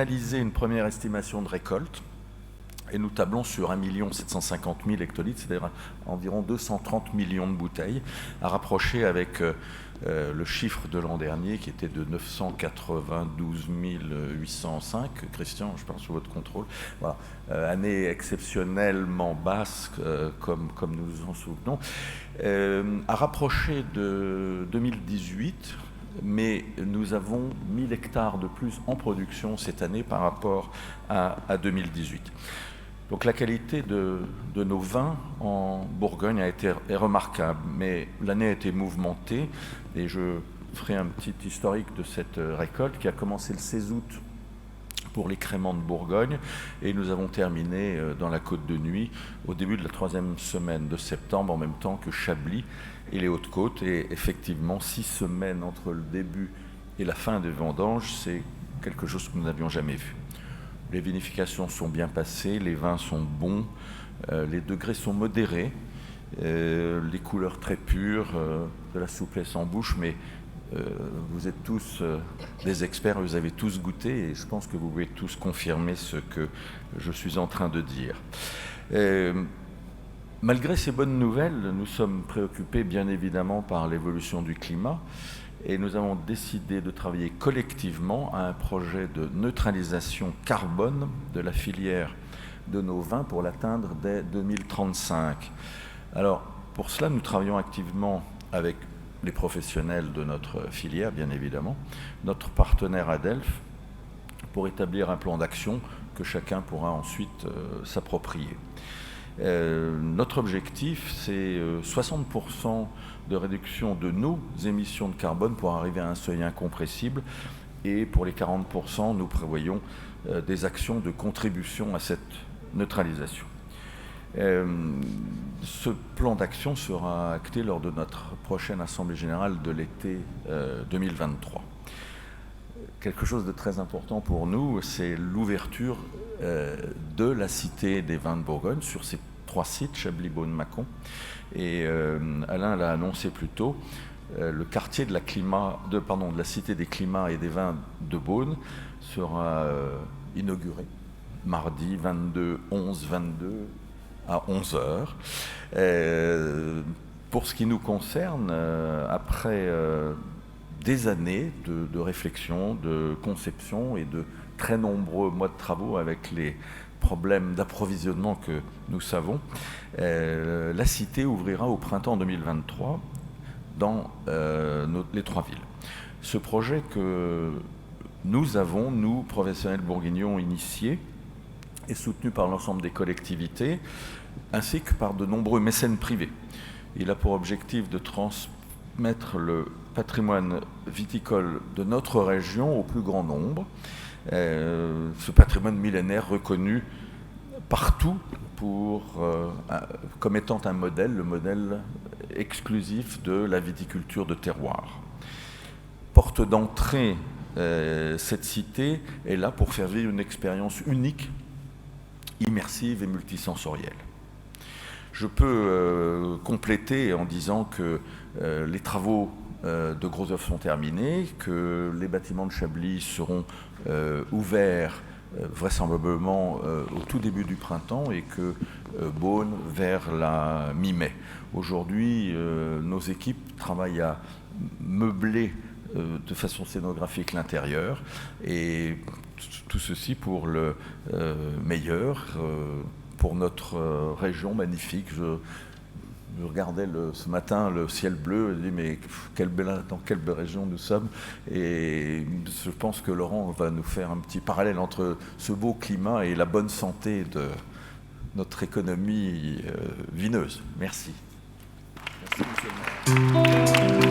finalisé une première estimation de récolte et nous tablons sur 1 750 000 hectolitres, c'est-à-dire environ 230 millions de bouteilles, à rapprocher avec le chiffre de l'an dernier qui était de 992 805. Christian, je parle sous votre contrôle. Voilà. Année exceptionnellement basse, comme nous nous en souvenons, à rapprocher de 2018. Mais nous avons 1000 hectares de plus en production cette année par rapport à 2018. Donc la qualité de nos vins en Bourgogne est remarquable, mais l'année a été mouvementée et je ferai un petit historique de cette récolte qui a commencé le 16 août pour les créments de Bourgogne et nous avons terminé dans la Côte de Nuits au début de la 3e semaine de septembre en même temps que Chablis et les Hautes-Côtes. Et effectivement, 6 semaines entre le début et la fin des vendanges, c'est quelque chose que nous n'avions jamais vu. Les vinifications sont bien passées, les vins sont bons, les degrés sont modérés, les couleurs très pures, de la souplesse en bouche, mais vous êtes tous des experts, vous avez tous goûté et je pense que vous pouvez tous confirmer ce que je suis en train de dire. Malgré ces bonnes nouvelles, nous sommes préoccupés bien évidemment par l'évolution du climat et nous avons décidé de travailler collectivement à un projet de neutralisation carbone de la filière de nos vins pour l'atteindre dès 2035. Alors, pour cela, nous travaillons activement avec les professionnels de notre filière, bien évidemment, notre partenaire Adelph, pour établir un plan d'action que chacun pourra ensuite s'approprier. Notre objectif, c'est 60% de réduction de nos émissions de carbone pour arriver à un seuil incompressible. Et pour les 40%, nous prévoyons des actions de contribution à cette neutralisation. Ce plan d'action sera acté lors de notre prochaine Assemblée générale de l'été 2023. Quelque chose de très important pour nous, c'est l'ouverture de la Cité des vins de Bourgogne sur ces 3 sites, Chablis, Beaune, Mâcon. Et Alain l'a annoncé plus tôt, le quartier de la Cité des climats et des vins de Beaune sera inauguré mardi 22 à 11h. Pour ce qui nous concerne, après des années de réflexion, de conception et de très nombreux mois de travaux avec les problèmes d'approvisionnement que nous savons, la cité ouvrira au printemps 2023 dans les 3 villes. Ce projet que nous avons, nous, professionnels bourguignons, initiés et soutenu par l'ensemble des collectivités, ainsi que par de nombreux mécènes privés. Il a pour objectif de transmettre le patrimoine viticole de notre région au plus grand nombre. Ce patrimoine millénaire reconnu partout comme étant un modèle, le modèle exclusif de la viticulture de terroir. Porte d'entrée, cette cité est là pour faire vivre une expérience unique, immersive et multisensorielle. Je peux compléter en disant que les travaux de gros œuvres sont terminés, que les bâtiments de Chablis seront ouverts vraisemblablement au tout début du printemps et que Beaune vers la mi-mai. Aujourd'hui, nos équipes travaillent à meubler de façon scénographique l'intérieur et tout ceci pour le meilleur, pour notre région magnifique. Je regardais ce matin le ciel bleu et je dis mais dans quelle belle région nous sommes, et je pense que Laurent va nous faire un petit parallèle entre ce beau climat et la bonne santé de notre économie vineuse. Merci. Merci, monsieur le maire.